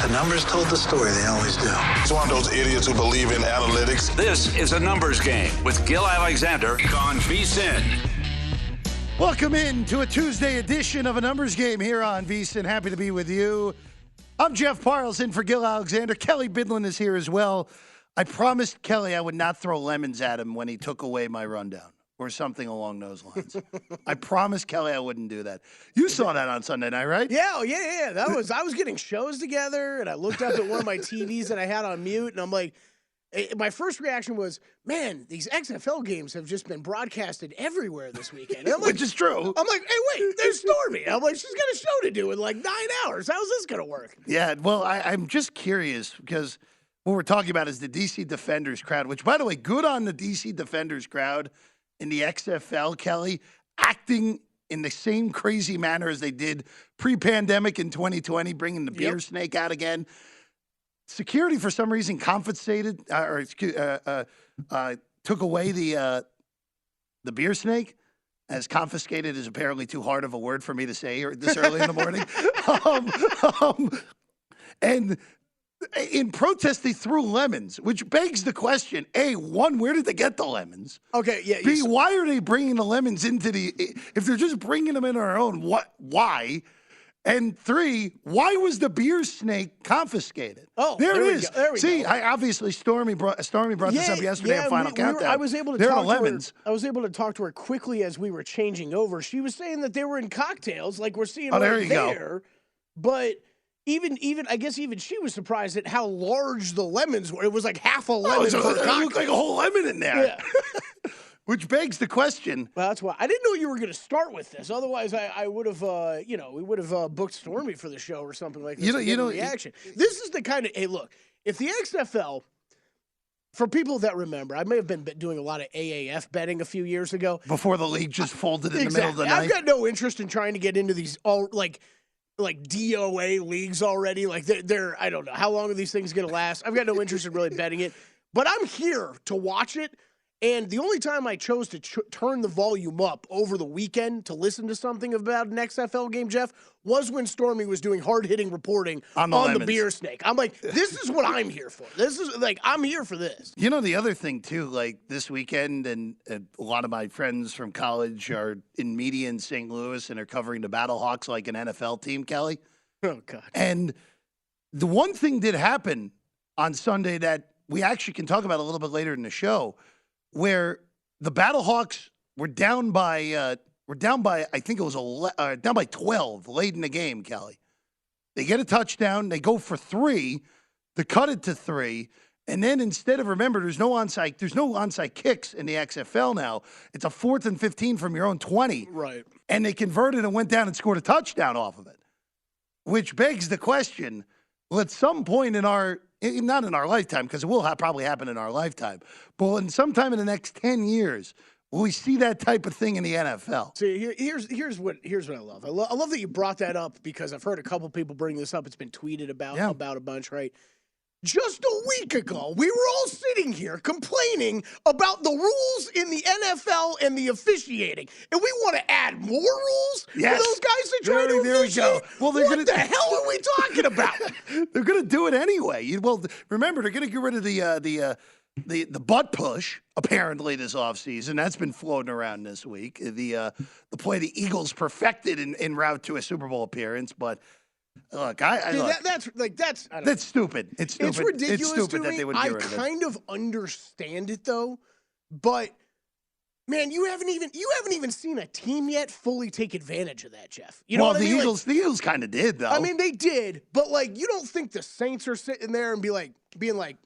The numbers told the story. They always do. It's one of those idiots who believe in analytics. This is A Numbers Game with Gil Alexander on VSiN. Welcome in to a Tuesday edition of A Numbers Game here on VSiN. Happy to be with you. I'm Jeff Parles in for Gil Alexander. Kelley Bydlon is here as well. I promised Kelley I would not throw lemons at him when he took away my rundown or something along those lines. I promised Kelley I wouldn't do that. You saw that on Sunday night, right? Yeah. I was getting shows together, and I looked up at one of my TVs that I had on mute, and I'm like, my first reaction was, man, these XFL games have just been broadcasted everywhere this weekend. And I'm like, Which is true. I'm like, hey, wait, there's Stormy. I'm like, she's got a show to do in like 9 hours. How's this going to work? Yeah, well, I'm just curious because what we're talking about is the DC Defenders crowd, which, by the way, good on the DC Defenders crowd in the XFL, Kelley, acting in the same crazy manner as they did pre-pandemic in 2020, bringing the beer snake out again. Security, for some reason, confiscated took away the beer snake. As confiscated is apparently too hard of a word for me to say this early in the morning. And in protest, they threw lemons, which begs the question: A, one, where did they get the lemons? Okay, yeah. B, why are they bringing the lemons into the? If they're just bringing them in on their own, what? Why? And 3, why was the beer snake confiscated? Oh, there it is. There we See, go. Obviously Stormy brought this up yesterday on Final Countdown. I was able to there talk are lemons. I was able to talk to her quickly as we were changing over. She was saying that they were in cocktails, like we're seeing there you go. But even I guess even she was surprised at how large the lemons were. It was like half a lemon per cocktail. It looked like a whole lemon in there. Yeah. Which begs the question. Well, that's why I didn't know you were going to start with this. Otherwise, I would have, we would have booked Stormy for the show or something like this. Reaction. This is the kind of, hey, look, if the XFL, for people that remember, I may have been doing a lot of AAF betting a few years ago. Before the league just folded in the middle of the night. I've got no interest in trying to get into these all like DOA leagues already. Like they're I don't know how long are these things going to last. I've got no interest in really betting it, but I'm here to watch it. And the only time I chose to turn the volume up over the weekend to listen to something about an XFL game, Jeff, was when Stormy was doing hard-hitting reporting on the beer snake. I'm like, this is what I'm here for. This is like, I'm here for this. You know, the other thing, too, like this weekend, and a lot of my friends from college are in media in St. Louis and are covering the Battlehawks like an NFL team, Kelley. Oh, God. And the one thing did happen on Sunday that we actually can talk about a little bit later in the show, where the Battlehawks were down by I think it was down by 12 late in the game, Kelley. They get a touchdown, they go for 3, to cut it to 3, and then instead of, remember, there's no onside kicks in the XFL now. It's a 4th and 15 from your own 20. Right. And they converted and went down and scored a touchdown off of it. Which begs the question, well, at some point not in our lifetime, because it will probably happen in our lifetime, but sometime in the next 10 years, will we see that type of thing in the NFL? See, here's what I love. I love that you brought that up because I've heard a couple people bring this up. It's been tweeted about a bunch, right? Just a week ago, we were all sitting here complaining about the rules in the NFL and the officiating. And we want to add more rules for those guys that try to officiate? There we go. Well, what the hell are we talking about? They're going to do it anyway. Well, remember, they're going to get rid of the butt push, apparently, this offseason. That's been floating around this week. The play the Eagles perfected en route to a Super Bowl appearance, but look, that's stupid. It's stupid. It's ridiculous. It's stupid to that me. they would get rid of it. I kind of understand it though, but man, you haven't even seen a team yet fully take advantage of that, Jeff. You know what I mean? The Eagles kind of did, though. I mean, they did, but like, you don't think the Saints are sitting there and being like,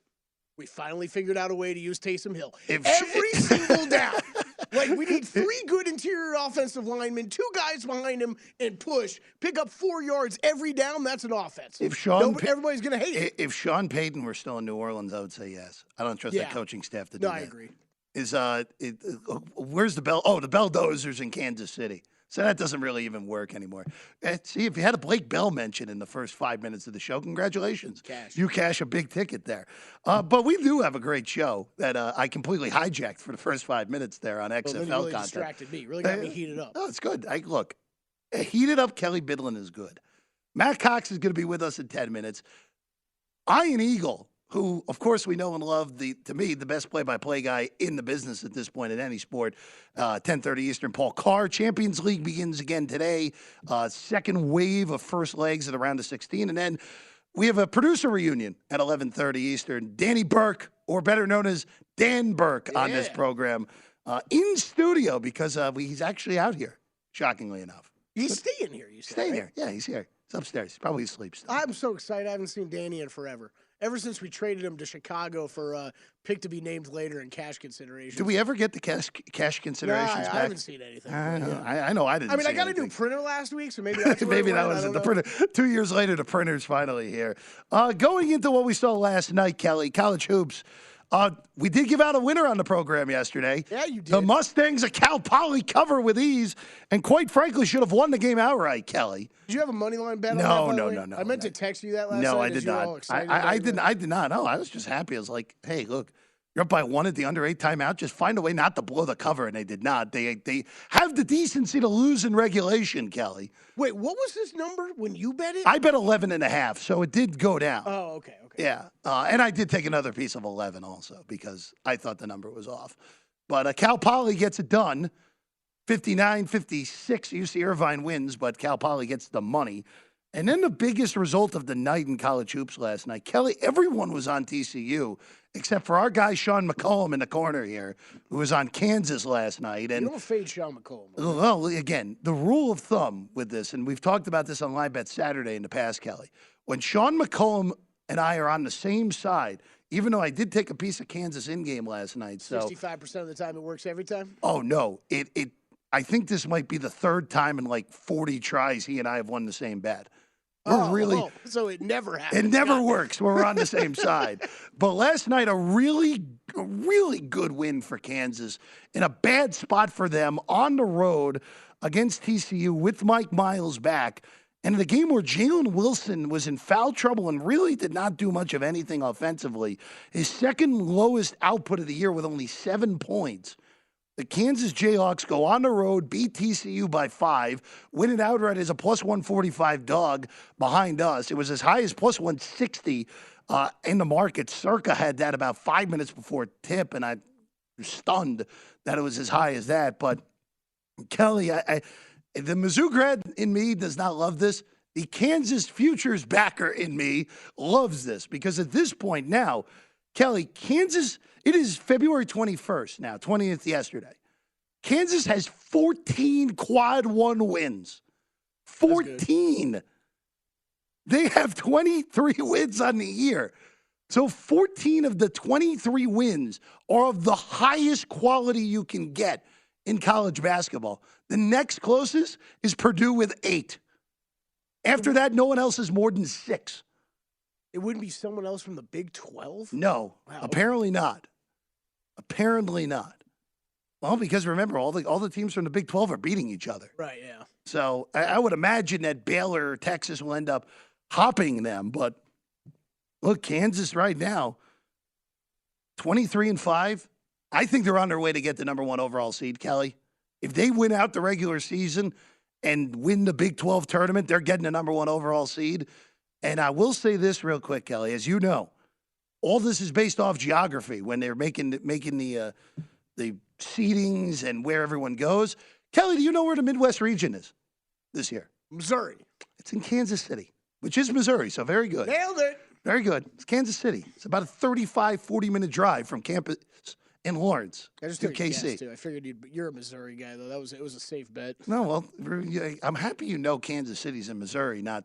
we finally figured out a way to use Taysom Hill every single down. Like, we need 3 good interior offensive linemen, 2 guys behind him, and pick up 4 yards every down. That's an offense. Everybody's going to hate it. If Sean Payton were still in New Orleans, I would say yes. I don't trust that coaching staff to do that. No, I agree. Where's the Bell? Oh, the Belldozers in Kansas City. So that doesn't really even work anymore. See, if you had a Blake Bell mention in the first 5 minutes of the show, congratulations. You cash a big ticket there. But we do have a great show that I completely hijacked for the first 5 minutes there on XFL really content. Distracted me. Really got me heated up. No, it's good. Look, heated up Kelley Bydlon is good. Matt Cox is going to be with us in 10 minutes. Ian Eagle, who, of course, we know and love, to me, the best play-by-play guy in the business at this point in any sport, 10:30 Eastern. Paul Carr, Champions League begins again today. Second wave of first legs at the round of 16. And then we have a producer reunion at 11:30 Eastern. Danny Burke, or better known as Dan Burke, on this program, in studio because he's actually out here, shockingly enough. He's staying here, you said, Staying right? here. Yeah, he's here. He's upstairs. He's probably asleep still. I'm so excited. I haven't seen Danny in forever. Ever since we traded him to Chicago for pick to be named later in cash consideration. Did we ever get the cash considerations back? I haven't seen anything. I know I didn't. I mean, I got anything. a new printer last week, so maybe that's maybe that was it. The printer. 2 years later, the printer's finally here. Going into what we saw last night, Kelley, college hoops. We did give out a winner on the program yesterday. Yeah, you did. The Mustangs, a Cal Poly cover with ease, and quite frankly, should have won the game outright, Kelley. Did you have a money line bet on that? No. I meant to text you that last night. No, I did not. I did not. No, I was just happy. I was like, hey, look, you're up by one at the under 8 timeout. Just find a way not to blow the cover, and they did not. They have the decency to lose in regulation, Kelley. Wait, what was this number when you bet it? I bet 11.5, so it did go down. Oh, okay. Yeah, and I did take another piece of 11 also because I thought the number was off. But Cal Poly gets it done, 59-56. UC Irvine wins, but Cal Poly gets the money. And then the biggest result of the night in college hoops last night, Kelley, everyone was on TCU except for our guy Sean McCollum in the corner here, who was on Kansas last night. And you don't fade Sean McCollum. Well, again, the rule of thumb with this, and we've talked about this on Live Bet Saturday in the past, Kelley, when Sean McCollum and I are on the same side, even though I did take a piece of Kansas in-game last night. 65% of the time it works every time? Oh, no. I think this might be the third time in like 40 tries he and I have won the same bet. So it never happens. It never works when we're on the same side. But last night, a really good win for Kansas in a bad spot for them on the road against TCU with Mike Miles back. And in the game where Jalen Wilson was in foul trouble and really did not do much of anything offensively, his second lowest output of the year with only 7 points. The Kansas Jayhawks go on the road, beat TCU by 5, win it outright as a plus 145 dog behind us. It was as high as plus 160 in the market. Circa had that about 5 minutes before tip, and I was stunned that it was as high as that. But, Kelley, the Mizzou grad in me does not love this. The Kansas futures backer in me loves this because at this point now, Kelley, Kansas, it is February 21st now, 20th yesterday. Kansas has 14 quad one wins. 14. They have 23 wins on the year. So 14 of the 23 wins are of the highest quality you can get in college basketball. The next closest is Purdue with 8. After that, no one else has more than 6. It wouldn't be someone else from the Big 12? No, wow. Apparently not. Apparently not. Well, because remember, all the teams from the Big 12 are beating each other. Right, yeah. So I would imagine that Baylor or Texas will end up hopping them. But look, Kansas right now, 23-5. I think they're on their way to get the number 1 overall seed, Kelley. If they win out the regular season and win the Big 12 tournament, they're getting the number 1 overall seed. And I will say this real quick, Kelley. As you know, all this is based off geography when they're making the seedings and where everyone goes. Kelley, do you know where the Midwest region is this year? Missouri. It's in Kansas City, which is Missouri, so very good. Nailed it. Very good. It's Kansas City. It's about a 35, 40-minute drive from campus in Lawrence I just to took a guess, KC. too. I figured you're a Missouri guy, though. It was a safe bet. No, well, I'm happy you know Kansas City's in Missouri, not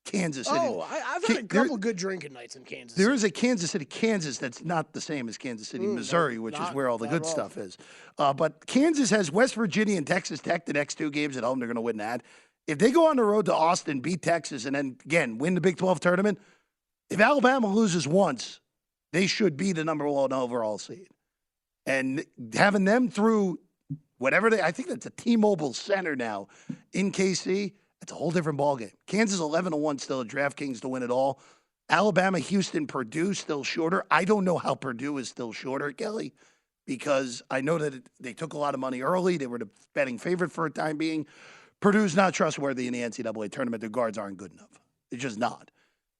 Kansas City. Oh, I've had a couple good drinking nights in Kansas City. There is a Kansas City, Kansas that's not the same as Kansas City, Missouri, which is where all the good stuff is. But Kansas has West Virginia and Texas Tech the next 2 games at home. They're going to win that. If they go on the road to Austin, beat Texas, and then, again, win the Big 12 tournament, if Alabama loses once, they should be the number 1 overall seed. And having them through whatever I think that's a T-Mobile Center now in KC, it's a whole different ballgame. Kansas 11-1 still at DraftKings to win it all. Alabama, Houston, Purdue still shorter. I don't know how Purdue is still shorter, Kelley, because I know that they took a lot of money early. They were the betting favorite for a time being. Purdue's not trustworthy in the NCAA tournament. Their guards aren't good enough. They're just not.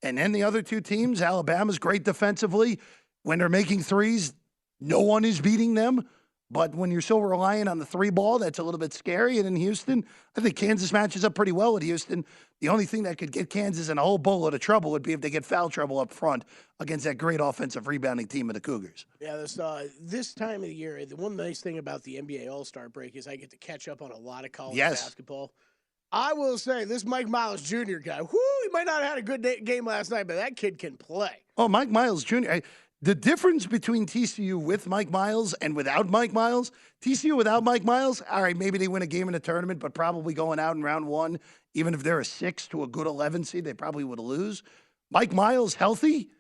And then the other two teams, Alabama's great defensively. When they're making threes, no one is beating them. But when you're so reliant on the three ball, that's a little bit scary. And in Houston, I think Kansas matches up pretty well with Houston. The only thing that could get Kansas in a whole boatload of trouble would be if they get foul trouble up front against that great offensive rebounding team of the Cougars. Yeah, this time of the year, the one nice thing about the NBA All-Star break is I get to catch up on a lot of college basketball. I will say, this Mike Miles Jr. guy, he might not have had a good game last night, but that kid can play. Oh, Mike Miles Jr., the difference between TCU with Mike Miles and without Mike Miles, TCU without Mike Miles, all right, maybe they win a game in a tournament, but probably going out in round one, even if they're a 6 to a good 11 seed, they probably would lose. Mike Miles healthy,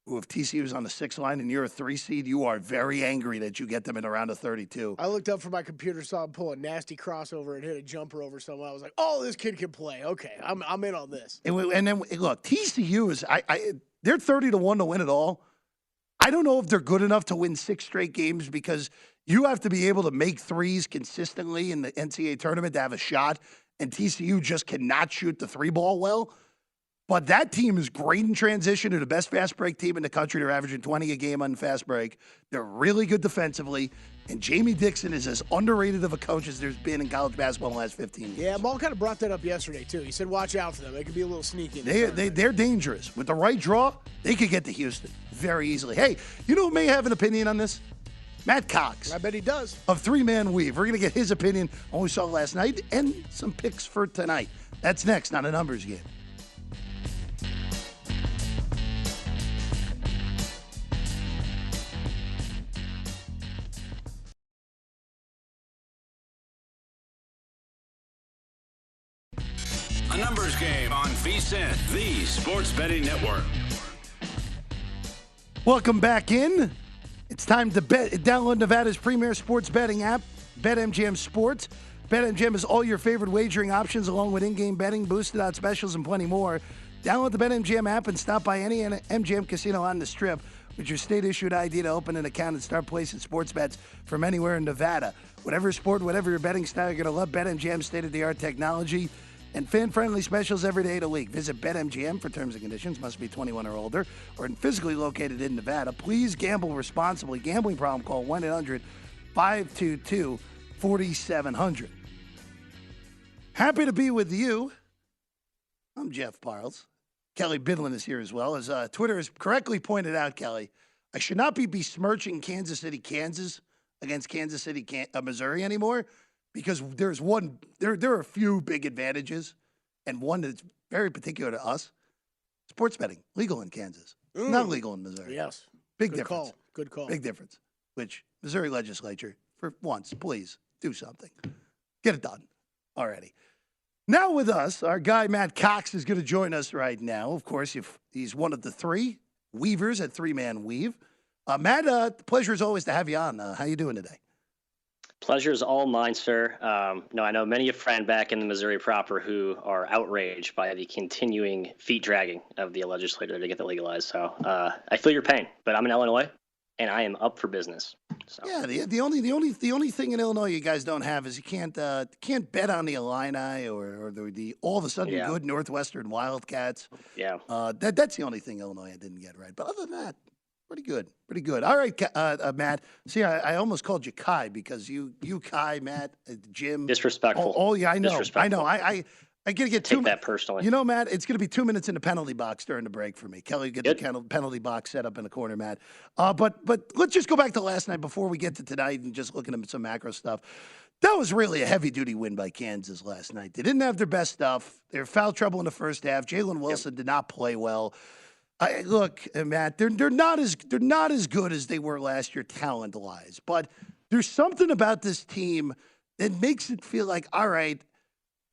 if TCU is on the 6th line and you're a 3 seed, you are very angry that you get them in a round of 32. I looked up from my computer, saw him pull a nasty crossover and hit a jumper over someone. I was like, oh, this kid can play. Okay, I'm in on this. And then, look, TCU is, they're 30-1 to win it all. I don't know if they're good enough to win 6 straight games because you have to be able to make threes consistently in the NCAA tournament to have a shot, and TCU just cannot shoot the 3-ball well. But that team is great in transition. They're the best fast break team in the country. They're averaging 20 a game on fast break. They're really good defensively. And Jamie Dixon is as underrated of a coach as there's been in college basketball in the last 15 years. Yeah, Maul kind of brought that up yesterday, too. He said, watch out for them. They could be a little sneaky. They're dangerous. With the right draw, they could get to Houston very easily. Hey, you know who may have an opinion on this? Matt Cox. I bet he does. Of 3-Man Weave. We're going to get his opinion on what we saw last night and some picks for tonight. That's next on A Numbers Game. A Numbers Game on VSiN, the Sports Betting Network. Welcome back in. It's time to bet. Download Nevada's premier sports betting app, BetMGM Sports. BetMGM has all your favorite wagering options along with in-game betting, boosted odds specials, and plenty more. Download the BetMGM app and stop by any MGM casino on the Strip with your state-issued ID to open an account and start placing sports bets from anywhere in Nevada. Whatever sport, whatever your betting style, you're going to love BetMGM's state-of-the-art technology and fan-friendly specials every day of the week. Visit BetMGM for terms and conditions. Must be 21 or older or physically located in Nevada. Please gamble responsibly. Gambling problem, call 1-800-522-4700. Happy to be with you. I'm Jeff Parles. Kelley Bydlon is here as well. As Twitter has correctly pointed out, Kelley, I should not be besmirching Kansas City, Kansas against Kansas City, Missouri anymore. Because there are a few big advantages, and one that's very particular to us. Sports betting, legal in Kansas. Not legal in Missouri. Yes. Big difference. Good call. Big difference. Which, Missouri legislature, for once, please, do something. Get it done already. Now with us, our guy Matt Cox is going to join us right now. Of course, he's one of the 3 weavers at 3-Man Weave. Matt, the pleasure is always to have you on. How you doing today? Pleasure is all mine, sir. I know many a friend back in the Missouri proper who are outraged by the continuing feet dragging of the legislature to get that legalized. So I feel your pain, but I'm in Illinois, and I am up for business. So. Yeah, the only thing in Illinois you guys don't have is you can't bet on the Illini or the all of a sudden good Northwestern Wildcats. Yeah, that's the only thing Illinois didn't get right. But other than that. Pretty good. All right, Matt. See, I almost called you Kai because you Kai, Matt, Jim. Disrespectful. Oh yeah, I know. I gotta get take that personally. You know, Matt, it's gonna be 2 minutes in the penalty box during the break for me. Kelley, get the penalty box set up in the corner, Matt. But let's just go back to last night before we get to tonight and just looking at some macro stuff. That was really a heavy-duty win by Kansas last night. They didn't have their best stuff. They were foul trouble in the first half. Jalen Wilson did not play well. Look, Matt, they're not as good as they were last year talent-wise, but there's something about this team that makes it feel like, all right,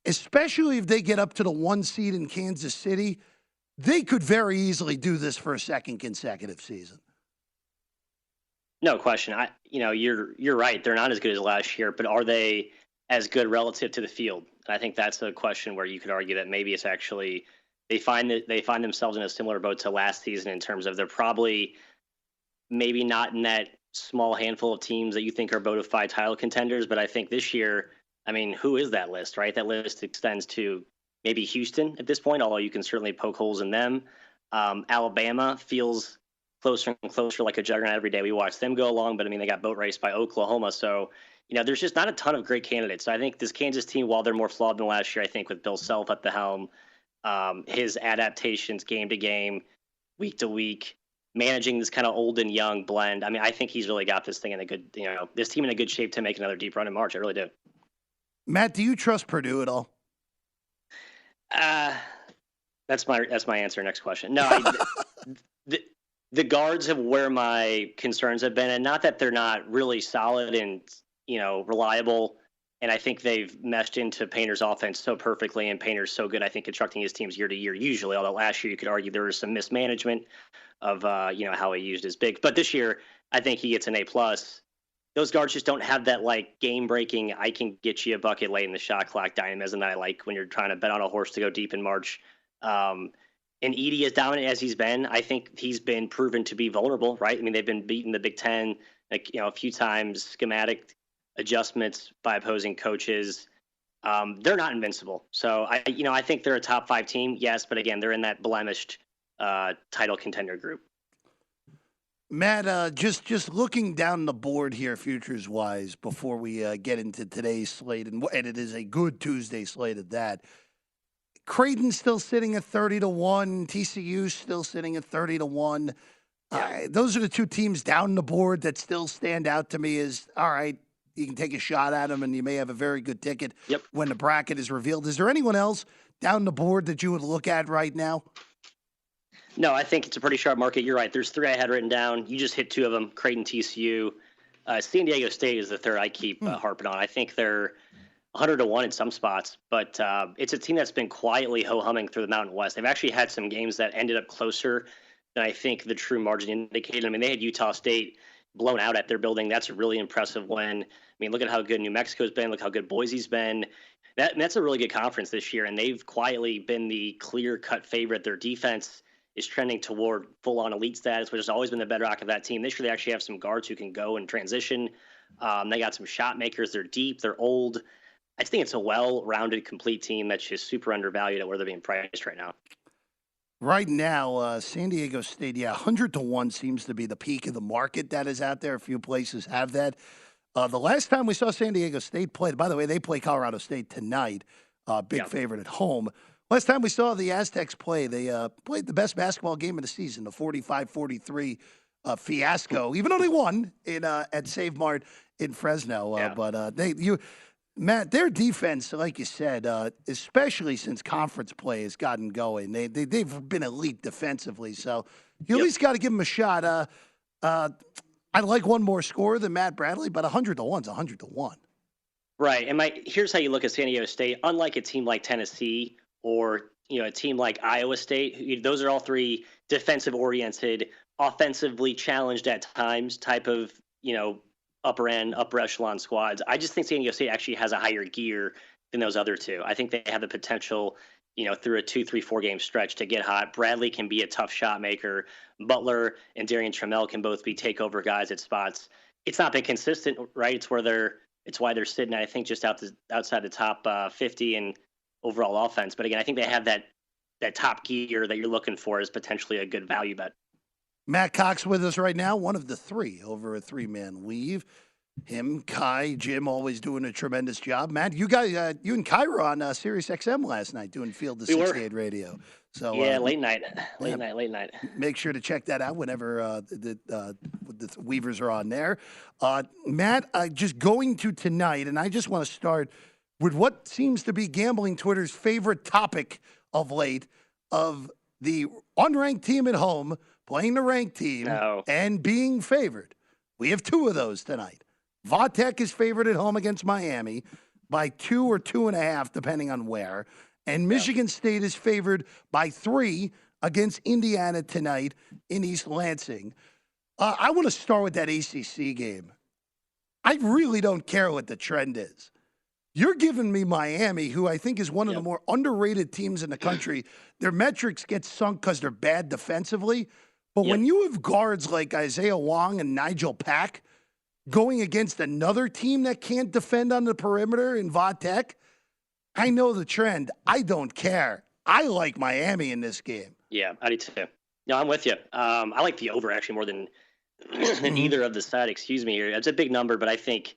especially if they get up to the 1 seed in Kansas City, they could very easily do this for a second consecutive season. No question. You're right. They're not as good as last year, but are they as good relative to the field? I think that's a question where you could argue that maybe it's actually. They find themselves in a similar boat to last season in terms of they're probably maybe not in that small handful of teams that you think are bona fide title contenders. But I think this year, who is that list, right? That list extends to maybe Houston at this point, although you can certainly poke holes in them. Alabama feels closer and closer, like a juggernaut every day we watch them go along. But I mean, they got boat raced by Oklahoma. So, there's just not a ton of great candidates. So I think this Kansas team, while they're more flawed than last year, I think with Bill Self at the helm, his adaptations game to game, week to week, managing this kind of old and young blend. I mean, I think he's really got this thing in a good, this team in a good shape to make another deep run in March. I really do. Matt, do you trust Purdue at all? That's my answer. Next question. No, the guards have where my concerns have been, and not that they're not really solid and reliable. And I think they've meshed into Painter's offense so perfectly, and Painter's so good, I think, constructing his teams year to year usually. Although last year you could argue there was some mismanagement of how he used his bigs, but this year I think he gets an A+. Those guards just don't have that game breaking, I can get you a bucket late in the shot clock dynamism that I like when you're trying to bet on a horse to go deep in March. And Edey, as dominant as he's been, I think he's been proven to be vulnerable, right? I mean, they've been beaten the Big Ten a few times, schematic adjustments by opposing coaches. They're not invincible. So I think they're a top 5 team, yes, but again, they're in that blemished title contender group. Matt, just looking down the board here, futures-wise, before we get into today's slate, and it is a good Tuesday slate at that. Creighton's still sitting at 30-1. TCU's still sitting at 30-1. Yeah. Those are the two teams down the board that still stand out to me as, all right, you can take a shot at them, and you may have a very good ticket when the bracket is revealed. Is there anyone else down the board that you would look at right now? No, I think it's a pretty sharp market. You're right. There's 3 I had written down. You just hit 2 of them, Creighton, TCU. San Diego State is the third I keep harping on. I think they're 100-1 in some spots, but it's a team that's been quietly ho-humming through the Mountain West. They've actually had some games that ended up closer than I think the true margin indicated. I mean, they had Utah State blown out at their building. That's a really impressive win. I mean, look at how good New Mexico's been. Look how good Boise's been. That's a really good conference this year, and they've quietly been the clear-cut favorite. Their defense is trending toward full-on elite status, which has always been the bedrock of that team. This year, they actually have some guards who can go and transition. They got some shot makers. They're deep. They're old. I think it's a well-rounded, complete team that's just super undervalued at where they're being priced right now. Right now, San Diego State, 100-1 seems to be the peak of the market that is out there. A few places have that. The last time we saw San Diego State play, by the way, they play Colorado State tonight, big favorite at home. Last time we saw the Aztecs play, they played the best basketball game of the season, the 45-43 fiasco, even though they won at Save Mart in Fresno. But Matt, their defense, like you said, especially since conference play has gotten going, they've been elite defensively. So you at least got to give them a shot. I'd like one more score than Matt Bradley, but 100-1's 100-1. Right, and here's how you look at San Diego State. Unlike a team like Tennessee or a team like Iowa State, those are all 3 defensive-oriented, offensively challenged at times type of upper echelon squads. I just think San Diego State actually has a higher gear than those other 2. I think they have the potential, through a 2, 3, 4 game stretch to get hot. Bradley can be a tough shot maker. Butler and Darian Trammell can both be takeover guys at spots. It's not been consistent, right? It's why they're sitting, I think, just outside the top 50 in overall offense. But again, I think they have that top gear that you're looking for as potentially a good value bet. Matt Cox with us right now, one of the 3 over a 3-man weave. Him, Kai, Jim, always doing a tremendous job. Matt, you guys, you and Kyrie were on Sirius XM last night doing Field to 68 radio. So late night. Make sure to check that out whenever the Weavers are on there. Matt, just going to tonight, and I just want to start with what seems to be gambling Twitter's favorite topic of late, of the unranked team at home playing the ranked team and being favored. We have 2 of those tonight. Vatek is favored at home against Miami by 2 or 2.5, depending on where. And Michigan State is favored by 3 against Indiana tonight in East Lansing. I want to start with that ACC game. I really don't care what the trend is. You're giving me Miami, who I think is one of the more underrated teams in the country. Their metrics get sunk because they're bad defensively. But when you have guards like Isaiah Wong and Nigel Pack going against another team that can't defend on the perimeter in Vatek, I know the trend. I don't care. I like Miami in this game. Yeah, I do too. No, I'm with you. I like the over actually more than either of the side. Excuse me. It's a big number, but I think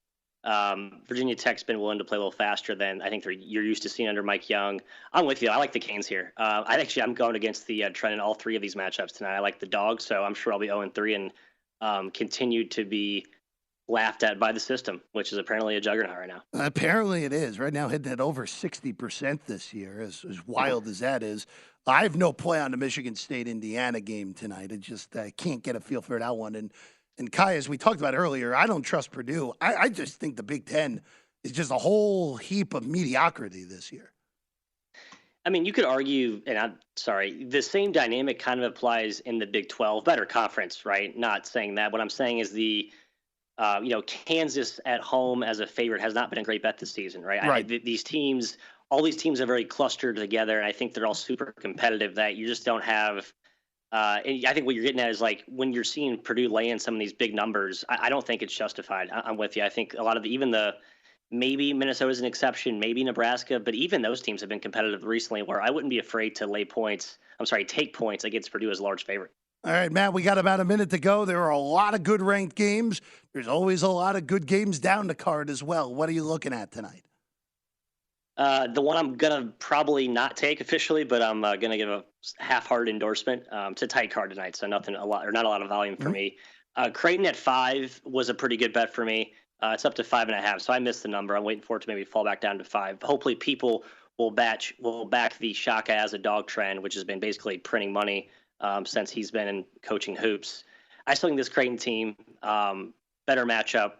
Virginia Tech's been willing to play a little faster than I think you're used to seeing under Mike Young. I'm with you. I like the Canes here. I'm going against the trend in all three of these matchups tonight. I like the Dogs, so I'm sure I'll be 0-3 and continue to be laughed at by the system, which is apparently a juggernaut right now. Apparently it is. Right now hitting at over 60% this year, as wild as that is. I have no play on the Michigan State-Indiana game tonight. I just can't get a feel for that one. And Kai, as we talked about earlier, I don't trust Purdue. I just think the Big Ten is just a whole heap of mediocrity this year. I mean, you could argue, and I'm sorry, the same dynamic kind of applies in the Big 12, better conference, right? Not saying that. What I'm saying is Kansas at home as a favorite has not been a great bet this season, right? Right. All these teams are very clustered together, and I think they're all super competitive that you just don't have. And I think what you're getting at is like when you're seeing Purdue lay in some of these big numbers, I don't think it's justified. I'm with you. I think a lot of maybe Minnesota's an exception, maybe Nebraska, but even those teams have been competitive recently where I wouldn't be afraid to take points against Purdue as a large favorite. All right, Matt, we got about a minute to go. There are a lot of good ranked games. There's always a lot of good games down the card as well. What are you looking at tonight? The one I'm going to probably not take officially, but I'm going to give a half-hearted endorsement. It's a tight card tonight, so not a lot of volume for me. Creighton at 5 was a pretty good bet for me. It's up to 5.5, so I missed the number. I'm waiting for it to maybe fall back down to 5. Hopefully people will back the Shaka as a dog trend, which has been basically printing money since he's been in coaching hoops. I still think this Creighton team, better matchup,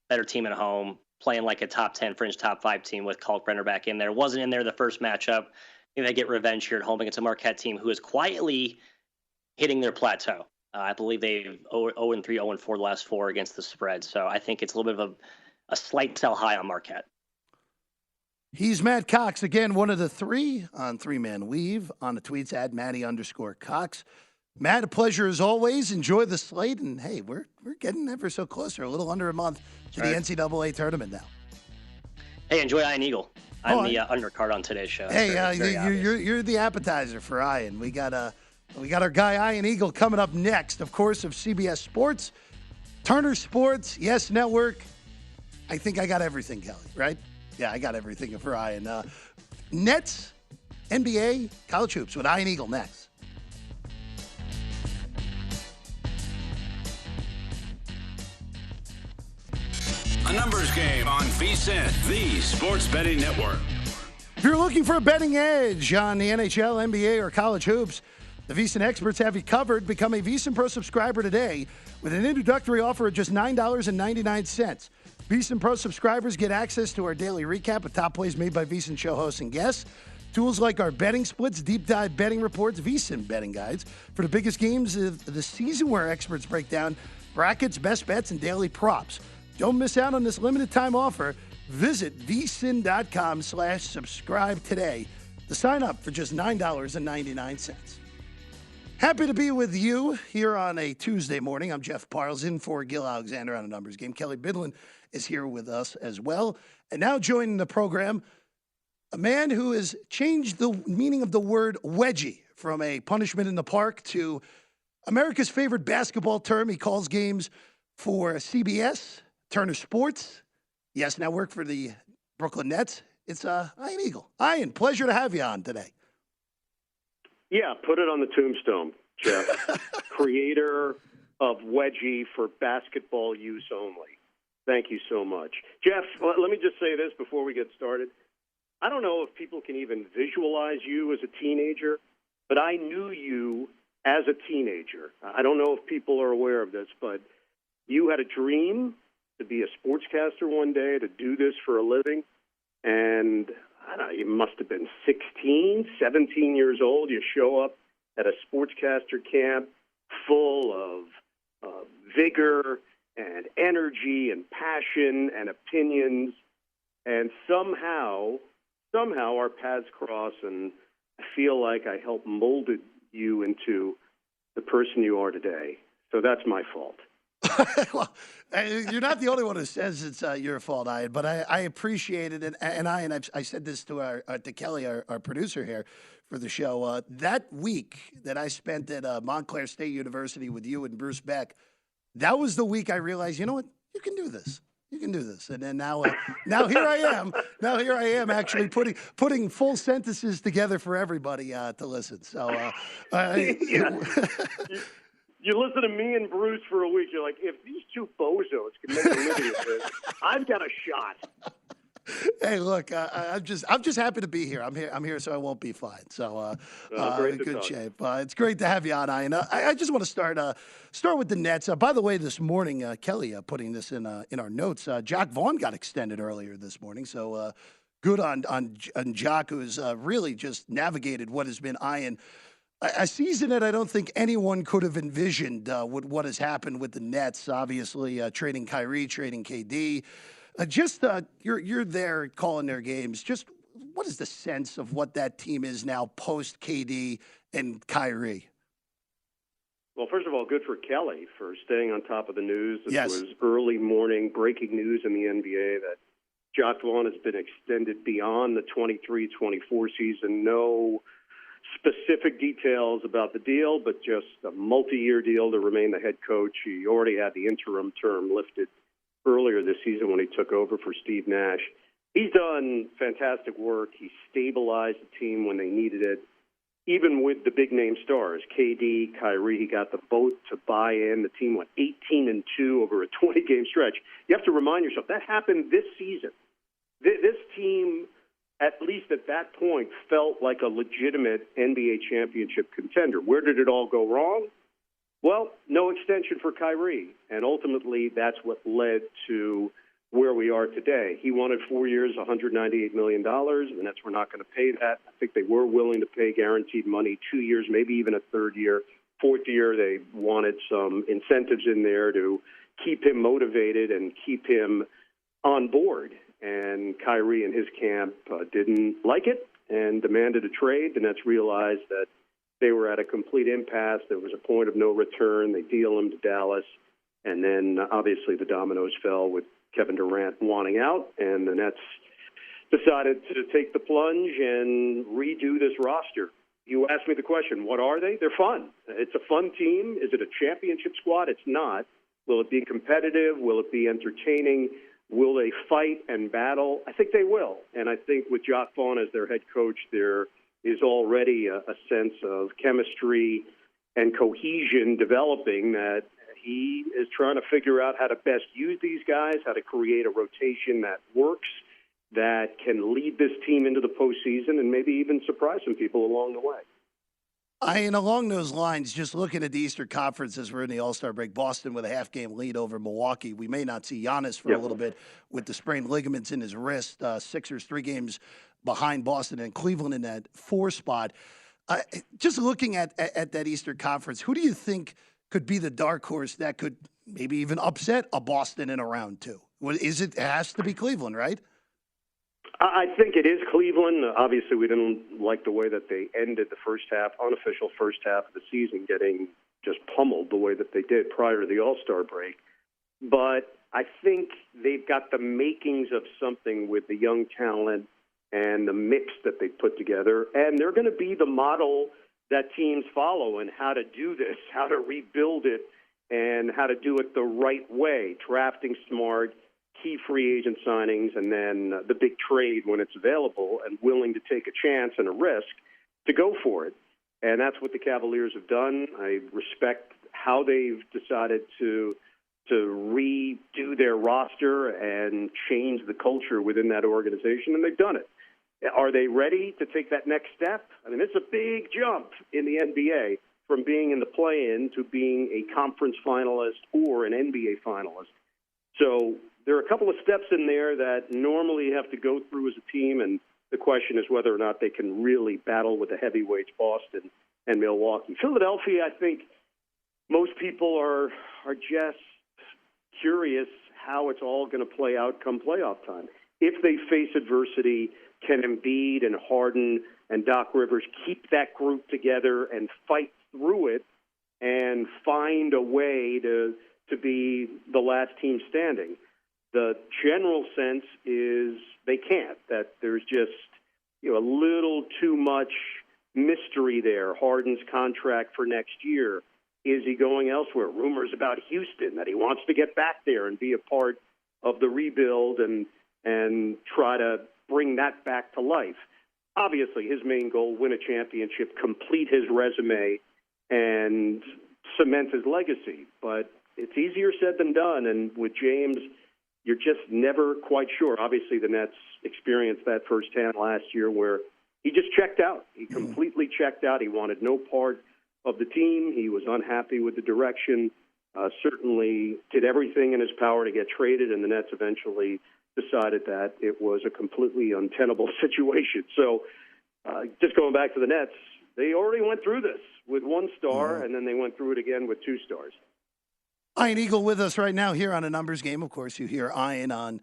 better team at home, playing like a top 10 fringe top 5 team with Kalkbrenner back in there. Wasn't in there the first matchup. They get revenge here at home against a Marquette team who is quietly hitting their plateau. I believe they've 0-3, 0-4 the last 4 against the spread. So I think it's a little bit of a slight sell high on Marquette. He's Matt Cox, again, one of the 3 on 3-Man Weave on the tweets at Matty_Cox. Matt, a pleasure as always. Enjoy the slate. And, hey, we're getting ever so closer, a little under a month to the NCAA tournament now. Hey, enjoy Iron Eagle. I'm the undercard on today's show. Hey, you're the appetizer for Ian. We got our guy Ian Eagle coming up next, of course, of CBS Sports, Turner Sports, Yes Network. I think I got everything, Kelley, right? Yeah, I got everything for Ian. Nets, NBA, college hoops with Ian Eagle next. A numbers game on VSiN, the sports betting network. If you're looking for a betting edge on the NHL, NBA, or college hoops, the VSiN experts have you covered. Become a VSiN Pro subscriber today with an introductory offer of just $9.99. VSiN Pro subscribers get access to our daily recap of top plays made by VSiN show hosts and guests, tools like our betting splits, deep dive betting reports, VSiN betting guides for the biggest games of the season where experts break down brackets, best bets, and daily props. Don't miss out on this limited time offer. Visit vsin.com/subscribe today to sign up for just $9.99. Happy to be with you here on a Tuesday morning. I'm Jeff Parles in for Gil Alexander on a numbers game. Kelley Bydlon is here with us as well. And now joining the program, a man who has changed the meaning of the word wedgie from a punishment in the park to America's favorite basketball term. He calls games for CBS, Turner Sports, Yes Network for the Brooklyn Nets. It's Ian Eagle. Ian, pleasure to have you on today. Yeah, put it on the tombstone, Jeff. Creator of wedgie for basketball use only. Thank you so much. Jeff, let me just say this before we get started. I don't know if people can even visualize you as a teenager, but I knew you as a teenager. I don't know if people are aware of this, but you had a dream to be a sportscaster one day, to do this for a living, and I don't know, you must have been 16, 17 years old. You show up at a sportscaster camp full of vigor and energy and passion and opinions, and somehow our paths cross, and I feel like I helped molded you into the person you are today. So that's my fault. Well, you're not the only one who says it's your fault, Ian, but I appreciate it. And I said this to to Kelley, our producer here for the show. That week that I spent at Montclair State University with you and Bruce Beck, that was the week I realized, you know what, you can do this. You can do this. And then now here I am. Now here I am actually putting full sentences together for everybody to listen. So, you listen to me and Bruce for a week. You're like, if these two bozos can make a living at this, I've got a shot. Hey, look, I'm just happy to be here. I'm here, so I won't be fine. So, good shape. It's great to have you on, Ian. I just want to start with the Nets. By the way, this morning, Kelley putting this in our notes. Jacque Vaughn got extended earlier this morning, so good on Jacque, who's really just navigated what has been Ian. A season that I don't think anyone could have envisioned with what has happened with the Nets. Obviously, trading Kyrie, trading KD. You're there calling their games. Just what is the sense of what that team is now post KD and Kyrie? Well, first of all, good for Kelley for staying on top of the news. This was early morning breaking news in the NBA that Jacque Vaughn has been extended beyond the 23-24 season. No specific details about the deal, but just a multi-year deal to remain the head coach. He already had the interim term lifted earlier this season when he took over for Steve Nash. He's done fantastic work. He stabilized the team when they needed it. Even with the big-name stars, KD, Kyrie, he got the both to buy in. The team went 18-2 over a 20-game stretch. You have to remind yourself, that happened this season. This team, at least at that point, felt like a legitimate NBA championship contender. Where did it all go wrong? Well, no extension for Kyrie, and ultimately that's what led to where we are today. He wanted 4 years, $198 million, and the Nets were not going to pay that. I think they were willing to pay guaranteed money 2 years, maybe even a third year. Fourth year, they wanted some incentives in there to keep him motivated and keep him on board. And Kyrie and his camp didn't like it and demanded a trade. The Nets realized that they were at a complete impasse. There was a point of no return. They deal him to Dallas. And then, obviously, the dominoes fell with Kevin Durant wanting out. And the Nets decided to take the plunge and redo this roster. You asked me the question, what are they? They're fun. It's a fun team. Is it a championship squad? It's not. Will it be competitive? Will it be entertaining? Will they fight and battle? I think they will. And I think with Jacque Vaughn as their head coach, there is already a sense of chemistry and cohesion developing that he is trying to figure out how to best use these guys, how to create a rotation that works, that can lead this team into the postseason and maybe even surprise some people along the way. And along those lines, just looking at the Eastern Conference as we're in the All-Star break, Boston with a half-game lead over Milwaukee. We may not see Giannis for a little bit with the sprained ligaments in his wrist. Sixers 3 games behind Boston and Cleveland in that 4 spot. Just looking at that Eastern Conference, who do you think could be the dark horse that could maybe even upset a Boston in a round 2? It has to be Cleveland, right? I think it is Cleveland. Obviously, we didn't like the way that they ended the first half, unofficial first half of the season, getting just pummeled the way that they did prior to the All-Star break. But I think they've got the makings of something with the young talent and the mix that they put together. And they're going to be the model that teams follow in how to do this, how to rebuild it, and how to do it the right way, drafting smart, key free agent signings, and then the big trade when it's available, and willing to take a chance and a risk to go for it. And that's what the Cavaliers have done. I respect how they've decided to redo their roster and change the culture within that organization, and they've done it. Are they ready to take that next step? I mean, it's a big jump in the NBA from being in the play-in to being a conference finalist or an NBA finalist. So there are a couple of steps in there that normally you have to go through as a team, and the question is whether or not they can really battle with the heavyweights, Boston and Milwaukee. Philadelphia, I think most people are just curious how it's all going to play out come playoff time. If they face adversity, can Embiid and Harden and Doc Rivers keep that group together and fight through it and find a way to to be the last team standing. The general sense is they can't, that there's just a little too much mystery there. Harden's contract for next year. Is he going elsewhere? Rumors about Houston, that he wants to get back there and be a part of the rebuild and try to bring that back to life. Obviously, his main goal, win a championship, complete his resume, and cement his legacy. But it's easier said than done, and with James, you're just never quite sure. Obviously, the Nets experienced that firsthand last year where he just checked out. He completely checked out. He wanted no part of the team. He was unhappy with the direction, certainly did everything in his power to get traded, and the Nets eventually decided that it was a completely untenable situation. So just going back to the Nets, they already went through this with one star, and then they went through it again with 2 stars. Ian Eagle with us right now here on A Numbers Game. Of course, you hear Ian on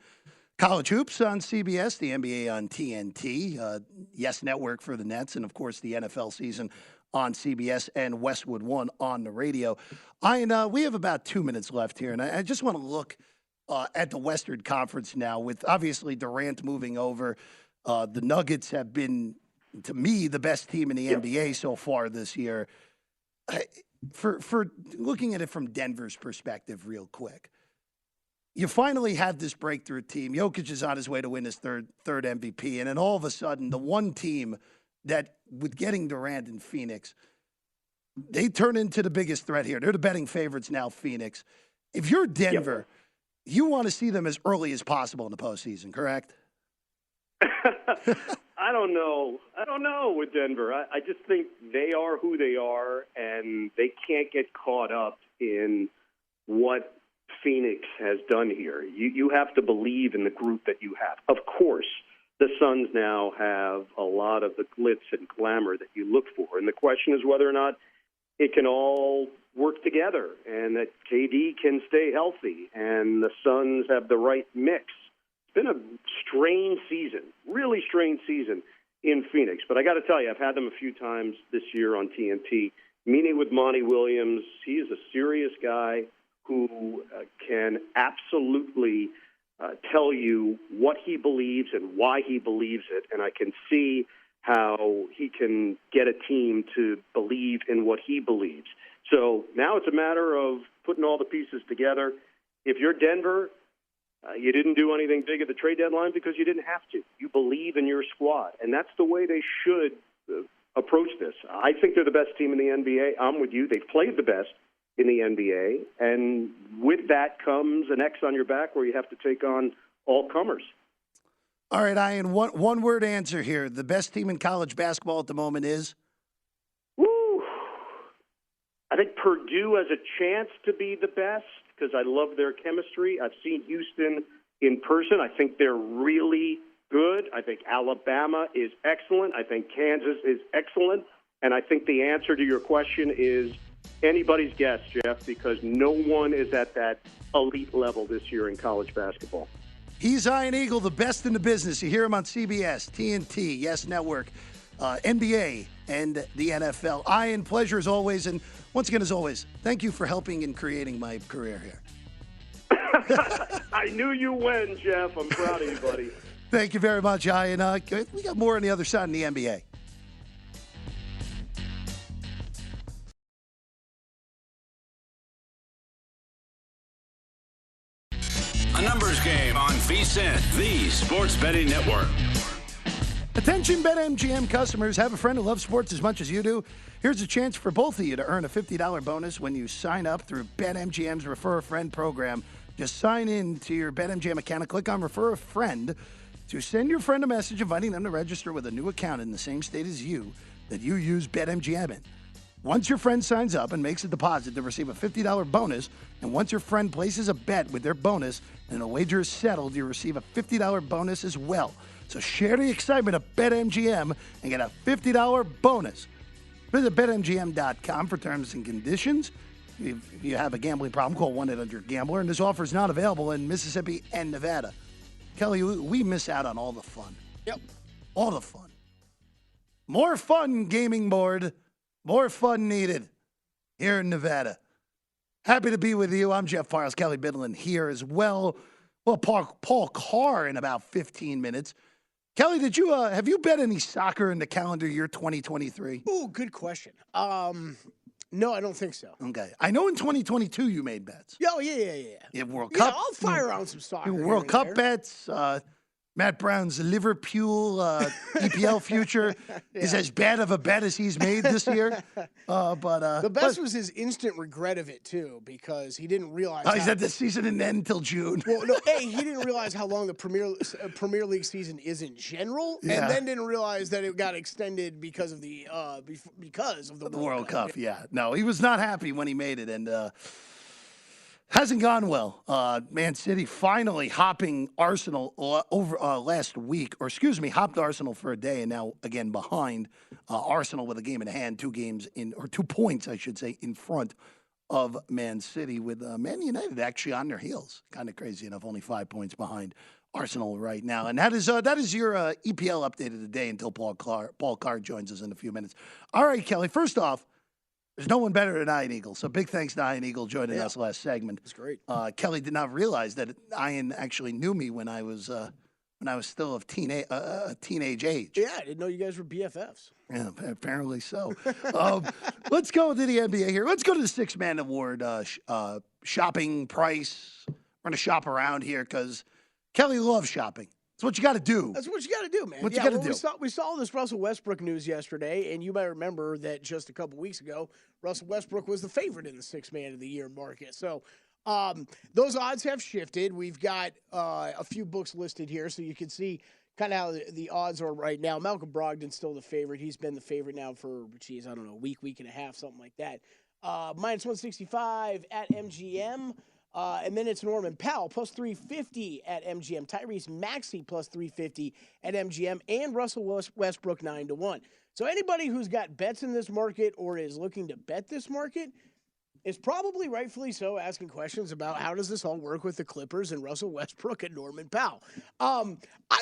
College Hoops on CBS, the NBA on TNT, Yes Network for the Nets, and, of course, the NFL season on CBS and Westwood One on the radio. Ian, we have about 2 minutes left here, and I just want to look at the Western Conference now with, obviously, Durant moving over. The Nuggets have been, to me, the best team in the NBA so far this year. For looking at it from Denver's perspective real quick, you finally have this breakthrough team. Jokic is on his way to win his third MVP, and then all of a sudden, the one team that, with getting Durant in Phoenix, they turn into the biggest threat here. They're the betting favorites now, Phoenix. If you're Denver, you want to see them as early as possible in the postseason, correct? I don't know. With Denver. I just think they are who they are, and they can't get caught up in what Phoenix has done here. You have to believe in the group that you have. Of course, the Suns now have a lot of the glitz and glamour that you look for, and the question is whether or not it can all work together and that KD can stay healthy and the Suns have the right mix. It's been a strange season, really strange season in Phoenix. But I got to tell you, I've had them a few times this year on TNT, meeting with Monty Williams. He is a serious guy who can absolutely tell you what he believes and why he believes it. And I can see how he can get a team to believe in what he believes. So now it's a matter of putting all the pieces together. If you're Denver, you didn't do anything big at the trade deadline because you didn't have to. You believe in your squad, and that's the way they should approach this. I think they're the best team in the NBA. I'm with you. They've played the best in the NBA, and with that comes an X on your back where you have to take on all comers. All right, Ian, one-word answer here. The best team in college basketball at the moment is? Woo! I think Purdue has a chance to be the best because I love their chemistry. I've seen Houston in person. I think they're really good. I think Alabama is excellent. I think Kansas is excellent. And I think the answer to your question is anybody's guess, Jeff, because no one is at that elite level this year in college basketball. He's Ian Eagle, the best in the business. You hear him on CBS, TNT, Yes Network, NBA, and the NFL. Ian, pleasure as always. And once again, as always, thank you for helping in creating my career here. I knew you would, Jeff. I'm proud of you, buddy. Thank you very much, Ian. We got more on the other side in the NBA. A Numbers Game on VSiN, the Sports Betting Network. Attention BetMGM customers, have a friend who loves sports as much as you do. Here's a chance for both of you to earn a $50 bonus when you sign up through BetMGM's Refer a Friend program. Just sign in to your BetMGM account and click on Refer a Friend to send your friend a message inviting them to register with a new account in the same state as you that you use BetMGM in. Once your friend signs up and makes a deposit, they'll receive a $50 bonus. And once your friend places a bet with their bonus and a wager is settled, you receive a $50 bonus as well. So share the excitement of BetMGM and get a $50 bonus. Visit BetMGM.com for terms and conditions. If you have a gambling problem, call 1-800-GAMBLER. And this offer is not available in Mississippi and Nevada. Kelley, we miss out on all the fun. Yep. All the fun. More fun, gaming board. More fun needed here in Nevada. Happy to be with you. I'm Jeff Parles, Kelley Bydlon here as well. Well, Paul Carr in about 15 minutes. Kelley, did you have you bet any soccer in the calendar year 2023? Oh, good question. No, I don't think so. Okay. I know in 2022 you made bets. Oh, yeah. Yeah, World Yeah, Cup. I'll fire on some soccer. World Cup bets. Matt Brown's Liverpool EPL future is as bad of a bet as he's made this year. The best was his instant regret of it, too, because he didn't realize. He said the season didn't end until June. Well, no, he didn't realize how long the Premier League season is in general, and then didn't realize that it got extended because of the World Cup. Yeah, no, he was not happy when he made it, and hasn't gone well. Man City finally hopping Arsenal over last week, hopped Arsenal for a day, and now again behind Arsenal with a game in hand, 2 points, I should say, in front of Man City, with Man United actually on their heels. Kind of crazy enough, only 5 points behind Arsenal right now. And that is your EPL update of the day until Paul Carr joins us in a few minutes. All right, Kelley, first off, there's no one better than Ian Eagle, so big thanks to Ian Eagle joining us last segment. That's great. Kelley did not realize that Ian actually knew me when I was still of teenage age. Yeah, I didn't know you guys were BFFs. Yeah, apparently so. Let's go to the NBA here. Let's go to the Six-Man Award shopping price. We're going to shop around here because Kelley loves shopping. That's what you got to do. That's what you got to do, man. What you got to do. We saw this Russell Westbrook news yesterday, and you might remember that just a couple weeks ago, Russell Westbrook was the favorite in the Sixth Man of the Year market. So those odds have shifted. We've got a few books listed here, so you can see kind of how the odds are right now. Malcolm Brogdon's still the favorite. He's been the favorite now for, I don't know, a week and a half, something like that. Minus 165 at MGM. And then it's Norman Powell, plus 350 at MGM. Tyrese Maxey, plus 350 at MGM. And Russell Westbrook, 9-1. So anybody who's got bets in this market or is looking to bet this market is probably rightfully so asking questions about how does this all work with the Clippers and Russell Westbrook and Norman Powell. I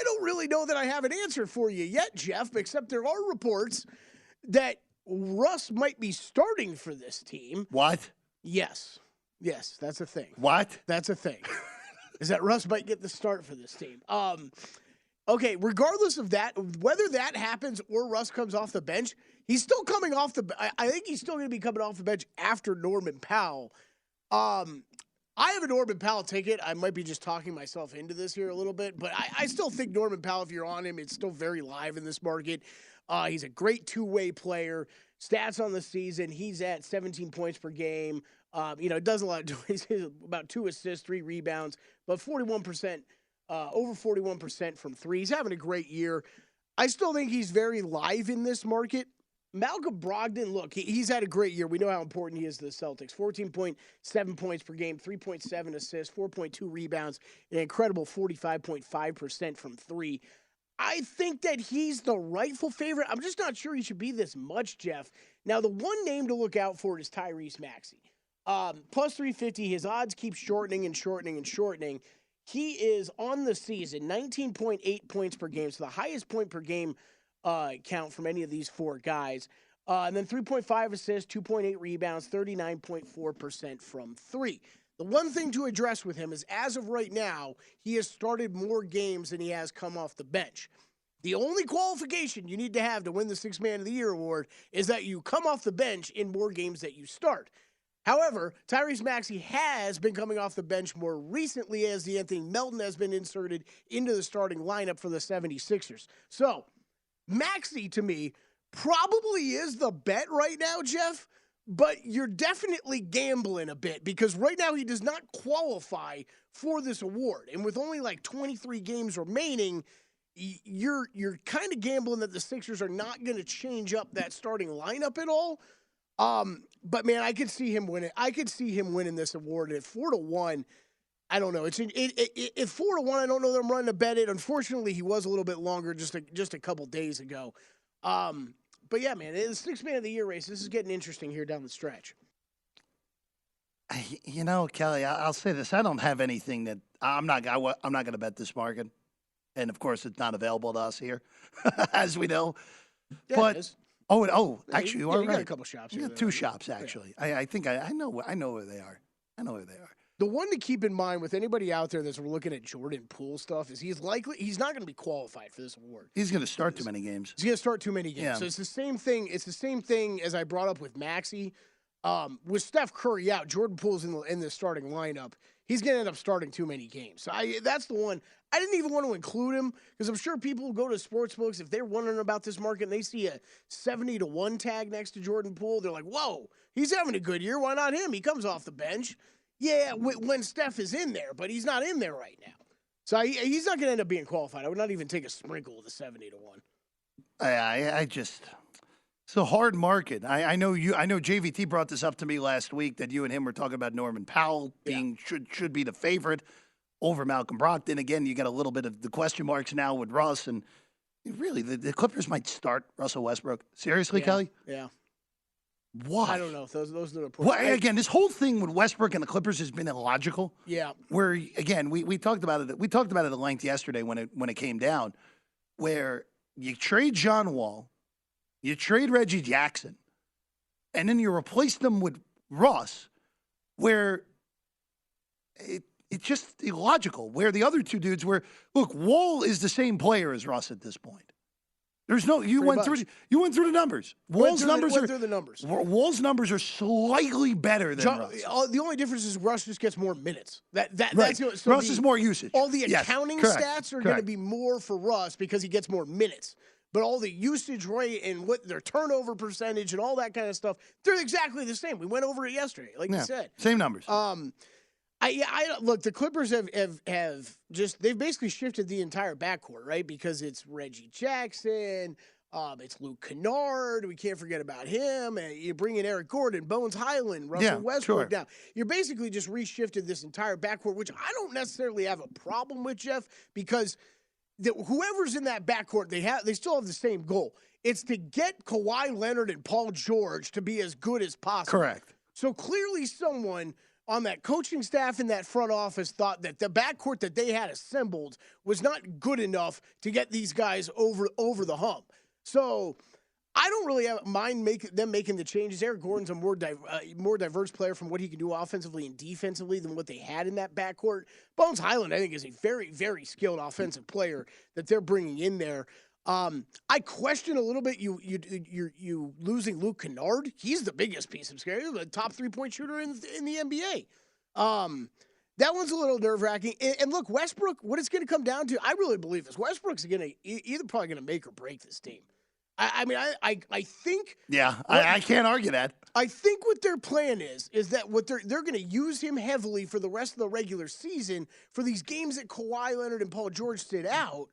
don't really know that I have an answer for you yet, Jeff, except there are reports that Russ might be starting for this team. What? Yes, that's a thing. What? That's a thing. Is that Russ might get the start for this team. Okay, regardless of that, whether that happens or Russ comes off the bench, he's still coming off I think he's still going to be coming off the bench after Norman Powell. I have a Norman Powell ticket. I might be just talking myself into this here a little bit, but I still think Norman Powell, if you're on him, it's still very live in this market. He's a great two-way player. Stats on the season, he's at 17 points per game. Does a lot. He's about 2 assists, 3 rebounds, but 41%, over 41% from 3. He's having a great year. I still think he's very live in this market. Malcolm Brogdon, look, he's had a great year. We know how important he is to the Celtics. 14.7 points per game, 3.7 assists, 4.2 rebounds, an incredible 45.5% from 3. I think that he's the rightful favorite. I'm just not sure he should be this much, Jeff. Now, the one name to look out for is Tyrese Maxey. Plus 350, his odds keep shortening and shortening and shortening. He is on the season 19.8 points per game, so the highest point per game count from any of these 4 guys. And then 3.5 assists, 2.8 rebounds, 39.4% from 3. The one thing to address with him is, as of right now, he has started more games than he has come off the bench. The only qualification you need to have to win the Sixth Man of the Year award is that you come off the bench in more games that you start. However, Tyrese Maxey has been coming off the bench more recently as Anthony Melton has been inserted into the starting lineup for the 76ers. So, Maxey, to me, probably is the bet right now, Jeff, but you're definitely gambling a bit because right now he does not qualify for this award. And with only like 23 games remaining, you're kind of gambling that the Sixers are not going to change up that starting lineup at all. But man, I could see him winning. I could see him winning this award. And at 4-1, I don't know. At 4-1, I don't know that I'm running to bet it. Unfortunately, he was a little bit longer just a couple days ago. But yeah, man, the Sixth Man of the Year race. This is getting interesting here down the stretch. Kelley, I'll say this: I don't have anything that I'm not going to bet this market, and of course, it's not available to us here, as we know. Yeah, but it is. actually, you are right. Got a couple shops. You got 2 shops actually. Yeah. I think I know where they are. I know who they are. The one to keep in mind with anybody out there that's looking at Jordan Poole stuff is he's not going to be qualified for this award. He's going to start too many games. He's going to start too many games. Yeah. So it's the same thing. It's the same thing as I brought up with Maxey. With Steph Curry out, Jordan Poole's in the starting lineup. He's going to end up starting too many games. So that's the one. I didn't even want to include him because I'm sure people who go to sportsbooks, if they're wondering about this market and they see a 70-1 tag next to Jordan Poole, they're like, whoa, he's having a good year. Why not him? He comes off the bench. Yeah, when Steph is in there, but he's not in there right now. So he's not going to end up being qualified. I would not even take a sprinkle of the 70-1. I just, it's a hard market. I know JVT brought this up to me last week that you and him were talking about Norman Powell being should be the favorite over Malcolm Brogdon. Again, you got a little bit of the question marks now with Russ, and really the Clippers might start Russell Westbrook. Seriously, Kelley? Yeah. Why? I don't know. Those are the points. Well, again, this whole thing with Westbrook and the Clippers has been illogical. Yeah. Where again, we talked about it. We talked about it at length yesterday when it came down, where you trade John Wall, you trade Reggie Jackson, and then you replace them with Russ, where it's just illogical. Where the other two dudes were, look, Wall is the same player as Russ at this point. There's no you went through the numbers. Wall's numbers Wall's numbers are slightly better than Russ. The only difference is Russ just gets more minutes. Right. That's Russ is more usage. All the accounting stats are going to be more for Russ because he gets more minutes. But all the usage rate and what their turnover percentage and all that kind of stuff, they're exactly the same. We went over it yesterday, like you said. Same numbers. Look, the Clippers have just they've basically shifted the entire backcourt, right? Because it's Reggie Jackson, it's Luke Kennard. We can't forget about him. And you bring in Eric Gordon, Bones Highland, Russell Westbrook. Now you're basically just reshifted this entire backcourt, which I don't necessarily have a problem with, Jeff, because whoever's in that backcourt, they still have the same goal. It's to get Kawhi Leonard and Paul George to be as good as possible. Correct. So clearly someone on that coaching staff in that front office thought that the backcourt that they had assembled was not good enough to get these guys over the hump. So I don't really mind them making the changes. Eric Gordon's a more diverse player from what he can do offensively and defensively than what they had in that backcourt. Bones Highland, I think, is a very, very skilled offensive player that they're bringing in there. I question a little bit you losing Luke Kennard. He's the biggest piece of scary. He's the top 3-point shooter in the NBA. That one's a little nerve-wracking. And look, Westbrook, what it's going to come down to, I really believe this. Westbrook's probably going to make or break this team. I think. Yeah, I can't argue that. I think what their plan is that what they're going to use him heavily for the rest of the regular season for these games that Kawhi Leonard and Paul George sit out.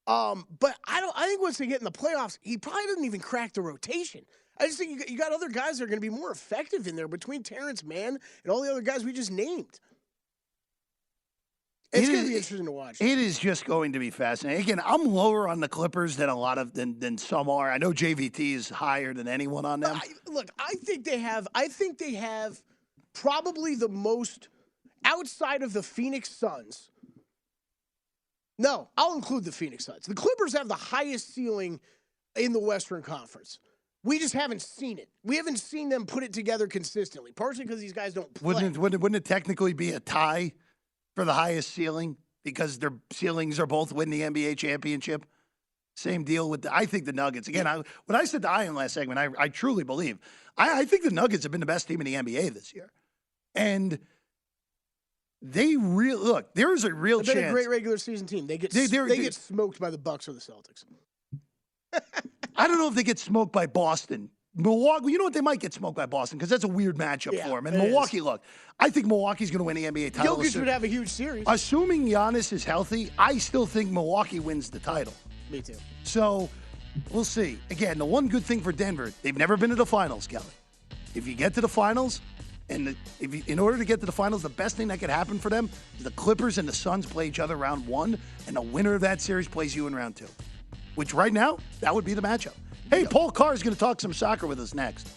But I think once they get in the playoffs, he probably doesn't even crack the rotation. I just think you got other guys that are going to be more effective in there between Terrence Mann and all the other guys we just named. It's going to be interesting to watch. It is just going to be fascinating. Again, I'm lower on the Clippers than some are. I know JVT is higher than anyone on them. I think they have probably the most outside of the Phoenix Suns. No, I'll include the Phoenix Suns. The Clippers have the highest ceiling in the Western Conference. We just haven't seen it. We haven't seen them put it together consistently, partially because these guys don't play. Wouldn't it technically be a tie for the highest ceiling because their ceilings are both win the NBA championship? Same deal with I think the Nuggets. Again, when I said to Ian last segment, I truly believe. I think the Nuggets have been the best team in the NBA this year. And they look, there's a real chance. They're a great regular season team. They get smoked by the Bucks or the Celtics. I don't know if they get smoked by Boston. Milwaukee, you know what? They might get smoked by Boston because that's a weird matchup for them. And Milwaukee, look, I think Milwaukee's going to win the NBA title. Jokic would have a huge series. Assuming Giannis is healthy, I still think Milwaukee wins the title. Me too. So we'll see. Again, the one good thing for Denver, they've never been to the finals, Kelley. If you get to the finals, in order to get to the finals, the best thing that could happen for them is the Clippers and the Suns play each other round 1, and the winner of that series plays you in round 2. Which right now, that would be the matchup. Hey, Paul Carr is going to talk some soccer with us next.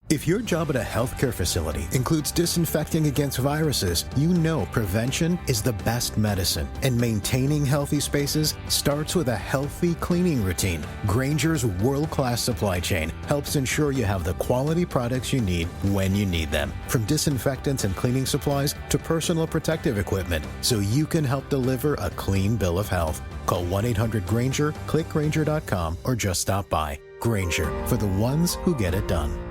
If your job at a healthcare facility includes disinfecting against viruses, you know prevention is the best medicine. And maintaining healthy spaces starts with a healthy cleaning routine. Grainger's world-class supply chain helps ensure you have the quality products you need when you need them. From disinfectants and cleaning supplies to personal protective equipment, so you can help deliver a clean bill of health. Call 1-800-GRAINGER, click Grainger.com, or just stop by. Grainger, for the ones who get it done.